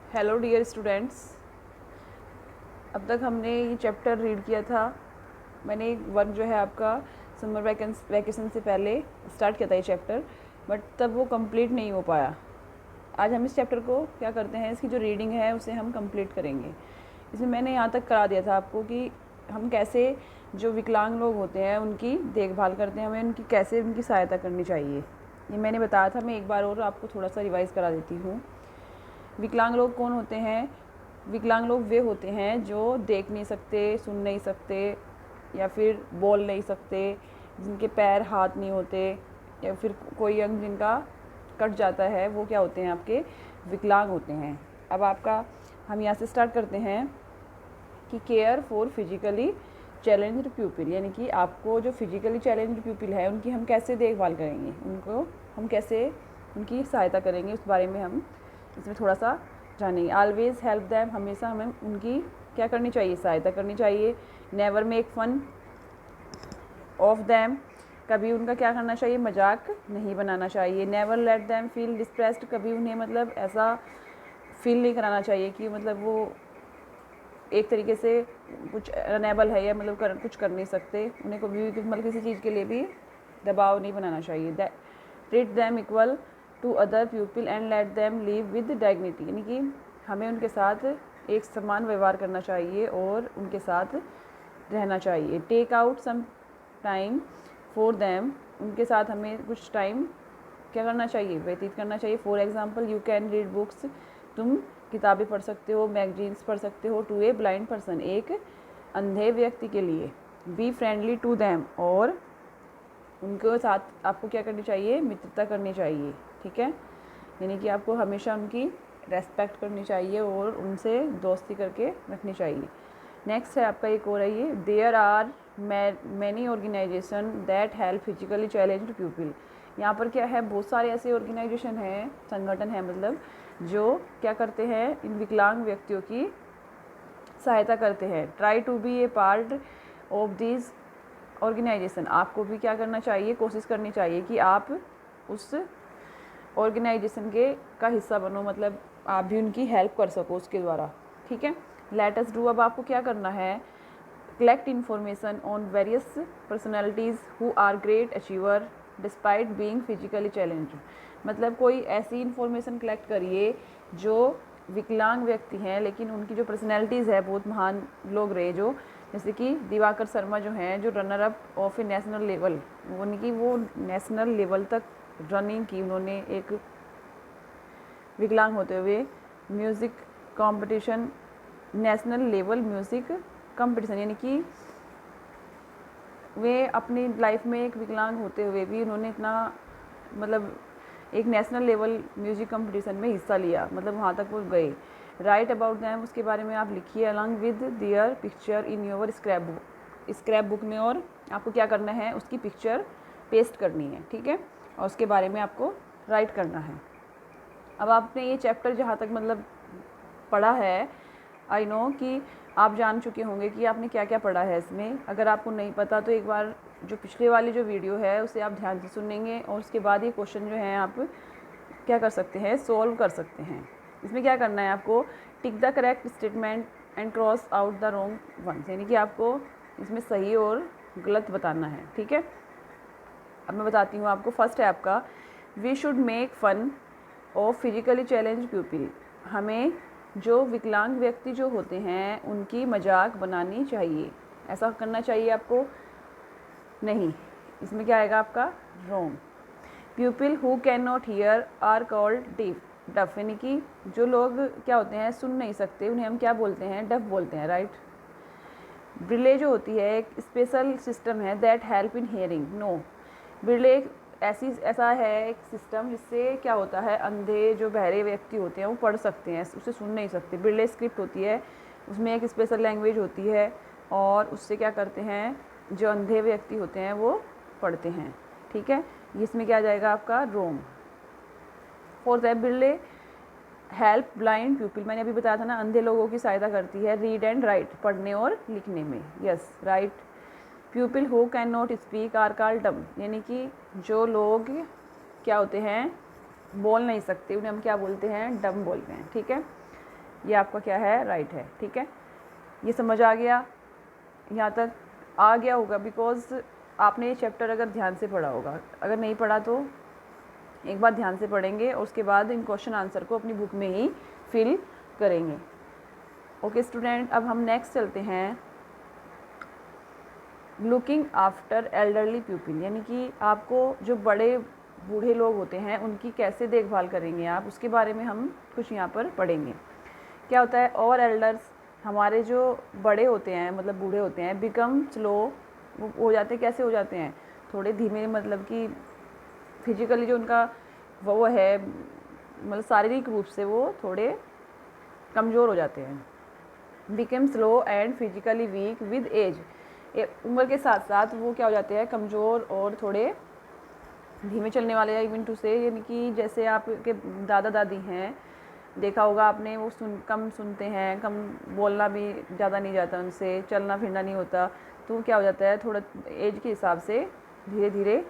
Hello dear students. अब तक हमने ये चैप्टर रीड किया था। मैंने वर्क जो है आपका समर वैकेशन से पहले स्टार्ट किया था ये चैप्टर, बट तब वो कंप्लीट नहीं हो पाया। आज हम इस चैप्टर को क्या करते हैं, इसकी जो रीडिंग है उसे हम कंप्लीट करेंगे। इसमें मैंने यहाँ तक करा दिया था आपको कि हम कैसे जो विकलांग लोग होते हैं उनकी देखभाल करते हैं, हमें उनकी कैसे उनकी सहायता करनी चाहिए, ये मैंने बताया था। मैं एक बार और आपको थोड़ा सा रिवाइज़ करा देती हूँ। विकलांग लोग कौन होते हैं? विकलांग लोग वे होते हैं जो देख नहीं सकते, सुन नहीं सकते या फिर बोल नहीं सकते, जिनके पैर हाथ नहीं होते या फिर कोई अंग जिनका कट जाता है, वो क्या होते हैं? आपके विकलांग होते हैं। अब आपका हम यहाँ से स्टार्ट करते हैं कि care for physically challenged people, यानी कि आपको जो फिजिकली चैलेंज्ड पीपल है उनकी हम कैसे देखभाल करेंगे, उनको हम कैसे उनकी सहायता करेंगे, उस बारे में हम इसमें थोड़ा सा जानेंगे। ऑलवेज हेल्प दैम, हमेशा हमें उनकी क्या करनी चाहिए? सहायता करनी चाहिए। Never make fun of them, कभी उनका क्या करना चाहिए? मजाक नहीं बनाना चाहिए। Never let them feel depressed, कभी उन्हें मतलब ऐसा फील नहीं कराना चाहिए कि मतलब वो एक तरीके से कुछ अनेबल है या मतलब कुछ कर नहीं सकते। उन्हें कभी भी मतलब किसी चीज़ के लिए भी दबाव नहीं बनाना चाहिए। Treat them equal to other people and let them live with dignity, यानी कि हमें उनके साथ एक समान व्यवहार करना चाहिए और उनके साथ रहना चाहिए। Take out some time for them, उनके साथ हमें कुछ टाइम क्या करना चाहिए? व्यतीत करना चाहिए। For example you can read books, तुम किताबें पढ़ सकते हो, मैगजीन्स पढ़ सकते हो। टू ए ब्लाइंड पर्सन, एक अंधे व्यक्ति के लिए। बी फ्रेंडली टू दैम, और उनके साथ आपको क्या करनी चाहिए? मित्रता करनी चाहिए। ठीक है, यानी कि आपको हमेशा उनकी रेस्पेक्ट करनी चाहिए और उनसे दोस्ती करके रखनी चाहिए। नेक्स्ट है आपका एक और है ये, there are many organization that help physically challenged people. यहाँ पर क्या है? बहुत सारे ऐसे ऑर्गेनाइजेशन हैं, संगठन हैं मतलब, जो क्या करते हैं? इन विकलांग व्यक्तियों की सहायता करते हैं। Try to be a part of this organization, आपको भी क्या करना चाहिए? कोशिश करनी चाहिए कि आप उस ऑर्गेनाइजेशन के का हिस्सा बनो, मतलब आप भी उनकी हेल्प कर सको उसके द्वारा। ठीक है, लेट अस डू, अब आपको क्या करना है? Collect information on various personalities who are great achiever despite being physically challenged, मतलब कोई ऐसी इन्फॉर्मेशन कलेक्ट करिए जो विकलांग व्यक्ति हैं लेकिन उनकी जो पर्सनैलिटीज़ है बहुत महान लोग रहे, जो जैसे कि दिवाकर शर्मा जो हैं, जो runner up of A national level, उनकी वो नेशनल लेवल तक रनिंग की उन्होंने, एक विकलांग होते हुए music competition, national level music competition, यानी कि वे अपनी लाइफ में एक विकलांग होते हुए भी उन्होंने इतना मतलब एक नेशनल लेवल म्यूज़िक कंपटीशन में हिस्सा लिया, मतलब वहाँ तक वो गए। राइट अबाउट दैम, उसके बारे में आप लिखिए along with their picture in your scrap book में, और आपको क्या करना है? उसकी पिक्चर पेस्ट करनी है। ठीक है, और उसके बारे में आपको राइट करना है। अब आपने ये चैप्टर जहाँ तक मतलब पढ़ा है, आई नो कि आप जान चुके होंगे कि आपने क्या क्या पढ़ा है इसमें। अगर आपको नहीं पता तो एक बार जो पिछले वाली जो वीडियो है उसे आप ध्यान से सुनेंगे और उसके बाद ये क्वेश्चन जो हैं आप क्या कर सकते हैं? सॉल्व कर सकते हैं। इसमें क्या करना है आपको? Tick the correct statement and cross out the wrong ones, यानी कि आपको इसमें सही और गलत बताना है। ठीक है, अब मैं बताती हूँ आपको। फर्स्ट है आपका, we should make fun of physically challenge people, हमें जो विकलांग व्यक्ति जो होते हैं उनकी मजाक बनानी चाहिए। ऐसा करना चाहिए आपको? नहीं, इसमें क्या आएगा आपका? Wrong. People who can not hear are called deaf, यानी कि जो लोग क्या होते हैं? सुन नहीं सकते, उन्हें हम क्या बोलते हैं? डफ बोलते हैं। राइट। ब्रिले जो होती है एक स्पेशल सिस्टम है that help in hearing, no. Braille ऐसा है एक सिस्टम जिससे क्या होता है? अंधे जो बहरे व्यक्ति होते हैं वो पढ़ सकते हैं, उसे सुन नहीं सकते। ब्रिले स्क्रिप्ट होती है, उसमें एक स्पेशल लैंग्वेज होती है और उससे क्या करते हैं? जो अंधे व्यक्ति होते हैं वो पढ़ते हैं। ठीक है, इसमें क्या आ जाएगा आपका? रोम। फोर्थ है, ब्रिले हेल्प ब्लाइंड पीपल, मैंने अभी बताया था ना, अंधे लोगों की सहायता करती है रीड एंड राइट, पढ़ने और लिखने में। Yes, right. People who can not speak are called dumb, यानी कि जो लोग क्या होते हैं? बोल नहीं सकते, उन्हें हम क्या बोलते हैं? डम बोलते हैं। ठीक है, ये आपका क्या है, राइट है। ठीक है, ये समझ आ गया, यहाँ तक आ गया होगा बिकॉज आपने ये चैप्टर अगर ध्यान से पढ़ा होगा। अगर नहीं पढ़ा तो एक बार ध्यान से पढ़ेंगे और उसके बाद इन क्वेश्चन आंसर को अपनी बुक में ही फिल करेंगे। ओके स्टूडेंट, अब हम नेक्स्ट चलते हैं लुकिंग आफ्टर एल्डरली पीपल, यानी कि आपको जो बड़े बूढ़े लोग होते हैं उनकी कैसे देखभाल करेंगे आप, उसके बारे में हम कुछ यहाँ पर पढ़ेंगे। क्या होता है, और एल्डर्स हमारे जो बड़े होते हैं मतलब बूढ़े होते हैं, बिकम स्लो हो जाते हैं। कैसे हो जाते हैं, थोड़े धीमे, मतलब कि फिजिकली जो उनका वो है, मतलब शारीरिक रूप से वो थोड़े कमज़ोर हो जाते हैं। Become slow and physically weak with age, उम्र के साथ साथ वो क्या हो जाते हैं, कमज़ोर और थोड़े धीमे चलने वाले। इवन टू से, यानी कि जैसे आपके दादा दादी हैं, देखा होगा आपने, वो कम सुनते हैं, कम बोलना भी ज़्यादा नहीं जाता उनसे, चलना फिरना नहीं होता, तो क्या हो जाता है, थोड़ा एज के हिसाब से धीरे धीरे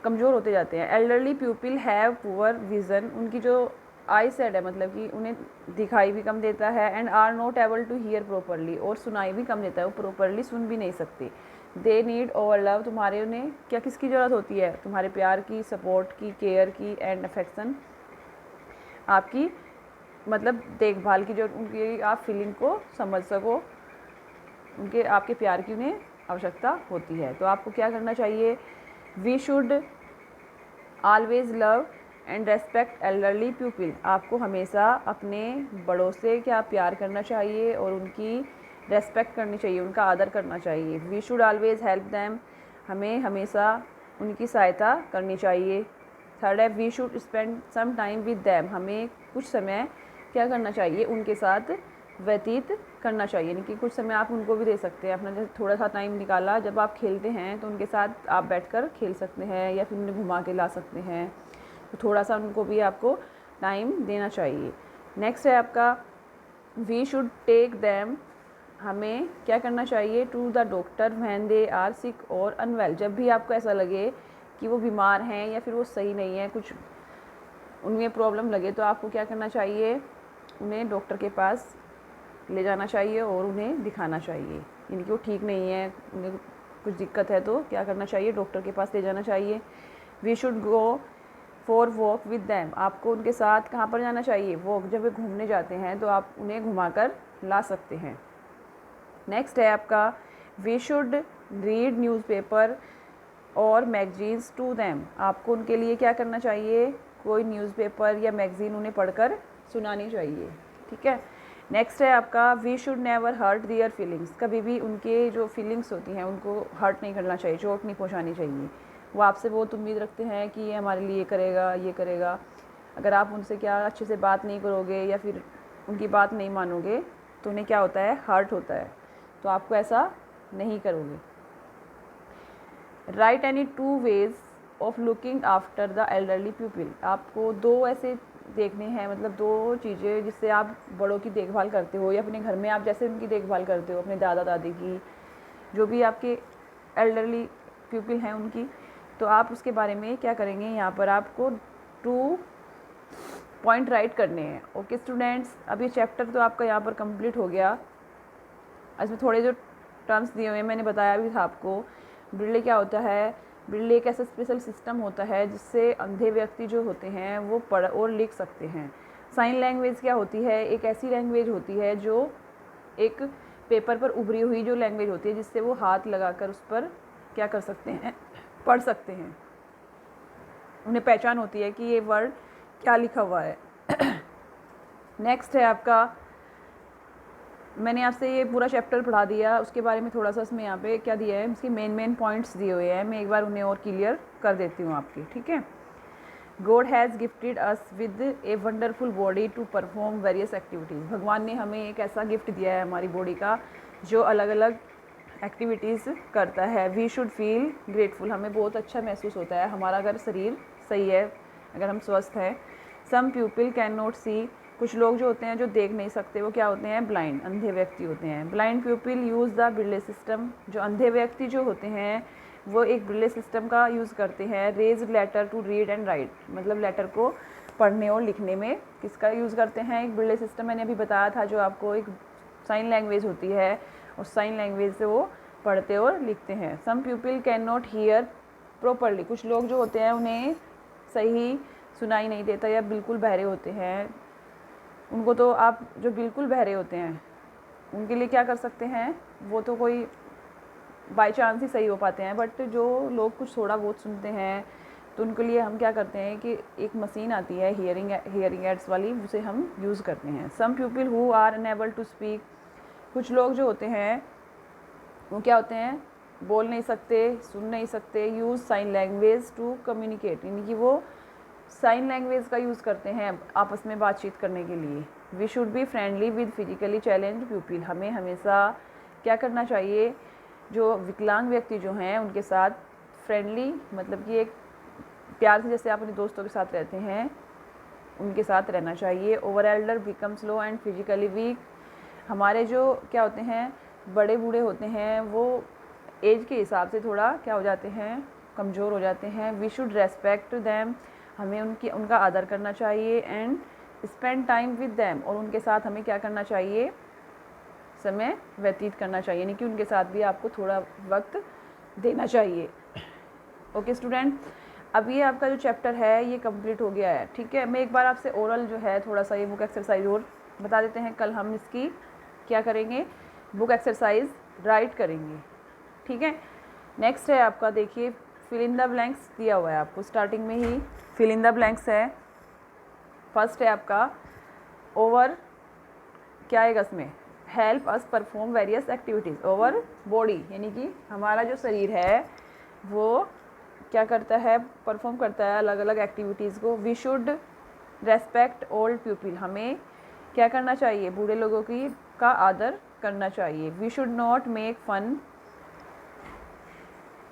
कमज़ोर होते जाते हैं। Elderly people have poor vision, उनकी जो आई सेड है, मतलब कि उन्हें दिखाई भी कम देता है। And are not able to hear properly, और सुनाई भी कम देता है, वो प्रॉपरली सुन भी नहीं सकते। दे नीड ओवर लव, तुम्हारे उन्हें क्या किसकी ज़रूरत होती है, तुम्हारे प्यार की, सपोर्ट की, केयर की एंड अफेक्शन, आपकी मतलब देखभाल की, जो उनकी आप फीलिंग को समझ सको, उनके आपके प्यार की उन्हें आवश्यकता होती है। तो आपको क्या करना चाहिए, we should always love and respect elderly people, आपको हमेशा अपने बड़ों से क्या प्यार करना चाहिए और उनकी रेस्पेक्ट करनी चाहिए, उनका आदर करना चाहिए। We should always help them, हमें हमेशा उनकी सहायता करनी चाहिए। थर्ड है, we should spend some time with them, हमें कुछ समय क्या करना चाहिए, उनके साथ व्यतीत करना चाहिए। यानी कि कुछ समय आप उनको भी दे सकते हैं, अपना जैसे थोड़ा सा टाइम निकाला, जब आप खेलते हैं तो उनके साथ आप बैठकर खेल सकते हैं या फिर उन्हें घुमा के ला सकते हैं, तो थोड़ा सा उनको भी आपको टाइम देना चाहिए। नेक्स्ट है आपका, वी शुड टेक दैम, हमें क्या करना चाहिए, to the doctor when they are sick और अनवेल, जब भी आपको ऐसा लगे कि वो बीमार हैं या फिर वो सही नहीं है, कुछ उनमें प्रॉब्लम लगे, तो आपको क्या करना चाहिए, उन्हें डॉक्टर के पास ले जाना चाहिए और उन्हें दिखाना चाहिए। यानी कि वो ठीक नहीं है, उन्हें कुछ दिक्कत है, तो क्या करना चाहिए, डॉक्टर के पास ले जाना चाहिए। We should go for walk with them, आपको उनके साथ कहाँ पर जाना चाहिए, वॉक, जब वे घूमने जाते हैं तो आप उन्हें घुमाकर ला सकते हैं। नेक्स्ट है आपका, वी शुड रीड न्यूज़पेपर और मैगजीन्स टू दैम, आपको उनके लिए क्या करना चाहिए, कोई न्यूज़पेपर या मैगज़ीन उन्हें पढ़कर सुनानी चाहिए। ठीक है, नेक्स्ट है आपका, we should never hurt their feelings, कभी भी उनके जो फीलिंग्स होती हैं उनको हर्ट नहीं करना चाहिए, चोट नहीं पहुंचानी चाहिए। वो आपसे बहुत उम्मीद रखते हैं कि ये हमारे लिए करेगा, ये करेगा, अगर आप उनसे क्या अच्छे से बात नहीं करोगे या फिर उनकी बात नहीं मानोगे तो उन्हें क्या होता है, हर्ट होता है, तो आपको ऐसा नहीं करोगे। Right any two ways of looking after the elderly people, आपको दो ऐसे देखने हैं, मतलब दो चीज़ें जिससे आप बड़ों की देखभाल करते हो या अपने घर में आप जैसे उनकी देखभाल करते हो, अपने दादा दादी की, जो भी आपके एल्डरली पीपल हैं उनकी, तो आप उसके बारे में क्या करेंगे, यहाँ पर आपको 2 पॉइंट राइट करने हैं। ओके स्टूडेंट्स, अब ये चैप्टर तो आपका यहाँ पर कंप्लीट हो गया। इसमें थोड़े जो टर्म्स दिए हुए हैं मैंने बताया भी था आपको। ब्रेले क्या होता है, ब्रेले एक ऐसा स्पेशल सिस्टम होता है जिससे अंधे व्यक्ति जो होते हैं वो पढ़ और लिख सकते हैं। साइन लैंग्वेज क्या होती है, एक ऐसी लैंग्वेज होती है जो एक पेपर पर उभरी हुई जो लैंग्वेज होती है जिससे वो हाथ लगाकर उस पर क्या कर सकते हैं, पढ़ सकते हैं, उन्हें पहचान होती है कि ये वर्ड क्या लिखा हुआ है। नेक्स्ट है आपका, मैंने आपसे ये पूरा चैप्टर पढ़ा दिया, उसके बारे में थोड़ा सा इसमें यहाँ पे क्या दिया है, इसके मेन पॉइंट्स दिए हुए हैं, मैं एक बार उन्हें और क्लियर कर देती हूँ आपकी। ठीक है, God has gifted us with a wonderful body to perform various activities, भगवान ने हमें एक ऐसा गिफ्ट दिया है हमारी बॉडी का जो अलग अलग एक्टिविटीज़ करता है। वी शुड फील ग्रेटफुल, हमें बहुत अच्छा महसूस होता है हमारा अगर शरीर सही है, अगर हम स्वस्थ हैं। सम पीपल कैन नॉट सी, कुछ लोग जो होते हैं जो देख नहीं सकते वो क्या होते हैं, ब्लाइंड, अंधे व्यक्ति होते हैं। Blind people use the Braille system, जो अंधे व्यक्ति जो होते हैं वो एक ब्रेले सिस्टम का यूज़ करते हैं। Raise letter to read and write, मतलब लेटर को पढ़ने और लिखने में किसका यूज़ करते हैं, एक ब्रेले सिस्टम मैंने अभी बताया था, जो आपको एक साइन लैंग्वेज होती है, उस साइन लैंग्वेज से वो पढ़ते और लिखते हैं। Some people can not hear properly, कुछ लोग जो होते हैं उन्हें सही सुनाई नहीं देता या बिल्कुल बहरे होते हैं। उनको तो आप जो बिल्कुल बहरे होते हैं उनके लिए क्या कर सकते हैं, वो तो कोई बाय चांस ही सही हो पाते हैं, बट जो लोग कुछ थोड़ा बहुत सुनते हैं तो उनके लिए हम क्या करते हैं कि एक मशीन आती है हियरिंग एड्स वाली, उसे हम यूज़ करते हैं। Some people who are unable to speak, कुछ लोग जो होते हैं वो क्या होते हैं, बोल नहीं सकते, सुन नहीं सकते, use sign language to communicate, यानी कि वो साइन लैंग्वेज का यूज़ करते हैं आपस में बातचीत करने के लिए। We should be friendly with physically challenge people, हमें हमेशा क्या करना चाहिए, जो विकलांग व्यक्ति जो हैं उनके साथ फ्रेंडली, मतलब कि एक प्यार से जैसे आप अपने दोस्तों के साथ रहते हैं उनके साथ रहना चाहिए। Over Elder become slow and physically week, हमारे जो क्या होते हैं बड़े बूढ़े होते हैं वो एज के हिसाब से थोड़ा क्या हो जाते हैं, कमज़ोर हो जाते हैं। वी शुड रेस्पेक्ट दैम, हमें उनका आदर करना चाहिए। And spend time with them, और उनके साथ हमें क्या करना चाहिए, समय व्यतीत करना चाहिए, यानी कि उनके साथ भी आपको थोड़ा वक्त देना चाहिए। ओके स्टूडेंट, अब ये आपका जो चैप्टर है ये कंप्लीट हो गया है। ठीक है, मैं एक बार आपसे ओरल जो है थोड़ा सा ये बुक एक्सरसाइज और बता देते हैं। कल हम इसकी क्या करेंगे, बुक एक्सरसाइज राइट करेंगे। ठीक है, नेक्स्ट है आपका, देखिए फिल इन द ब्लैंक्स दिया हुआ है आपको, स्टार्टिंग में ही फिल इन द ब्लैंक्स है। फर्स्ट है आपका ओवर, क्या आएगा इसमें, help us perform various activities. Over body, यानी कि हमारा जो शरीर है वो क्या करता है, परफॉर्म करता है अलग अलग एक्टिविटीज़ को। We should respect old people, हमें क्या करना चाहिए, बूढ़े लोगों की का आदर करना चाहिए। वी शुड नॉट मेक फ़न,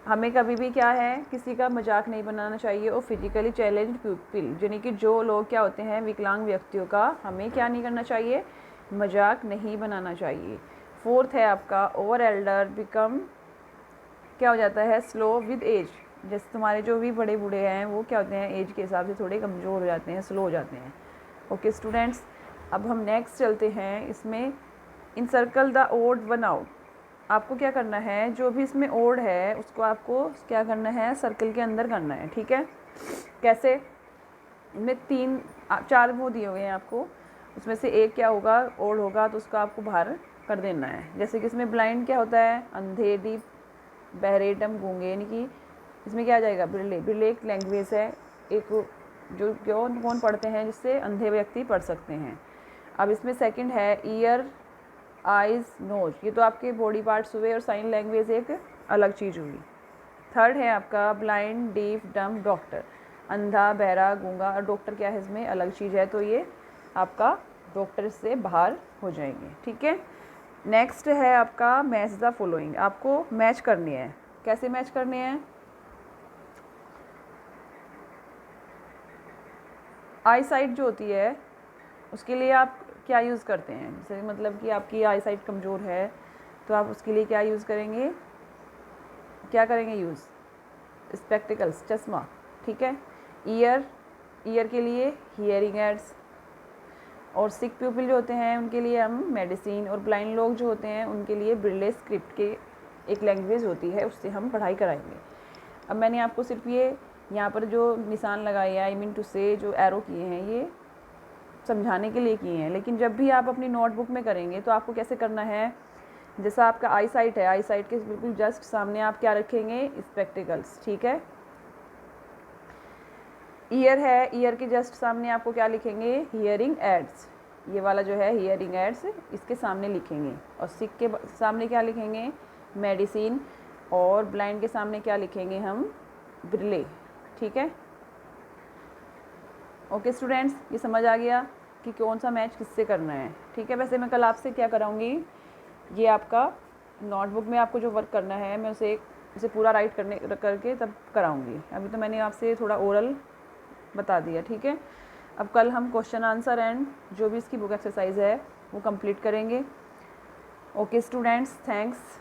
हमें कभी भी क्या है किसी का मजाक नहीं बनाना चाहिए। और फिजिकली चैलेंज पीपल, यानी कि जो लोग क्या होते हैं विकलांग व्यक्तियों का हमें क्या नहीं करना चाहिए, मजाक नहीं बनाना चाहिए। फोर्थ है आपका ओवर एल्डर बिकम, क्या हो जाता है, स्लो विद एज, जैसे तुम्हारे जो भी बड़े बूढ़े हैं वो क्या होते हैं एज के हिसाब से थोड़े कमज़ोर हो जाते हैं, स्लो हो जाते हैं। ओके स्टूडेंट्स, अब हम नेक्स्ट चलते हैं। इसमें encircle the odd one out, आपको क्या करना है, जो भी इसमें ओड है उसको आपको क्या करना है, सर्कल के अंदर करना है। ठीक है, कैसे, इनमें 3-4 वो दिए हुए हैं आपको, उसमें से एक क्या होगा, ओड होगा तो उसको आपको बाहर कर देना है। जैसे कि इसमें ब्लाइंड क्या होता है, अंधे, डीप, बहरे, डम, गूंगे, यानी कि इसमें क्या आ जाएगा, ब्रिले। ब्रिले एक लैंग्वेज है, एक जो कौन पढ़ते हैं, जिससे अंधे व्यक्ति पढ़ सकते हैं। अब इसमें सेकंड है ईयर, आइज़, नोज, ये तो आपके बॉडी पार्ट्स हुए और साइन लैंग्वेज एक अलग चीज़ हुई। थर्ड है आपका ब्लाइंड, डीफ, डम, डॉक्टर, अंधा, बहरा, गूंगा, और डॉक्टर क्या है इसमें अलग चीज़ है, तो ये आपका डॉक्टर से बाहर हो जाएंगे। ठीक है, नेक्स्ट है आपका मैच द फॉलोइंग, आपको मैच करनी है। कैसे मैच करनी है, आई साइट जो होती है उसके लिए आप क्या यूज़ करते हैं, जैसे मतलब कि आपकी आई साइट कमज़ोर है तो आप उसके लिए क्या यूज़ करेंगे, क्या करेंगे यूज़, स्पेक्टिकल्स, चश्मा। ठीक है, ईयर के लिए हियरिंग एड्स, और सिक पीपल जो होते हैं उनके लिए हम मेडिसिन, और ब्लाइंड लोग जो होते हैं उनके लिए ब्रिले स्क्रिप्ट के एक लैंग्वेज होती है उससे हम पढ़ाई कराएंगे। अब मैंने आपको सिर्फ ये यहाँ पर जो निशान लगाए हैं, आई मीन टू से जो एरो किए हैं, ये समझाने के लिए किए हैं, लेकिन जब भी आप अपनी नोटबुक में करेंगे तो आपको कैसे करना है, जैसा आपका आई साइट है, आई साइट के बिल्कुल जस्ट सामने आप क्या रखेंगे, स्पेक्टिकल्स। ठीक है, ईयर है, ईयर के जस्ट सामने आपको क्या लिखेंगे, हियरिंग एड्स, ये वाला जो है हियरिंग एड्स इसके सामने लिखेंगे। और सिक के सामने क्या लिखेंगे, मेडिसिन, और ब्लाइंड के सामने क्या लिखेंगे हम, ब्रिले। ठीक है, ओके स्टूडेंट्स, ये समझ आ गया कि कौन सा मैच किससे करना है। ठीक है, वैसे मैं कल आपसे क्या कराऊंगी, ये आपका नोटबुक में आपको जो वर्क करना है मैं उसे पूरा राइट करके तब कराऊंगी। अभी तो मैंने आपसे थोड़ा ओरल बता दिया। ठीक है, अब कल हम क्वेश्चन आंसर एंड जो भी इसकी बुक एक्सरसाइज है वो कंप्लीट करेंगे। Okay students, thanks.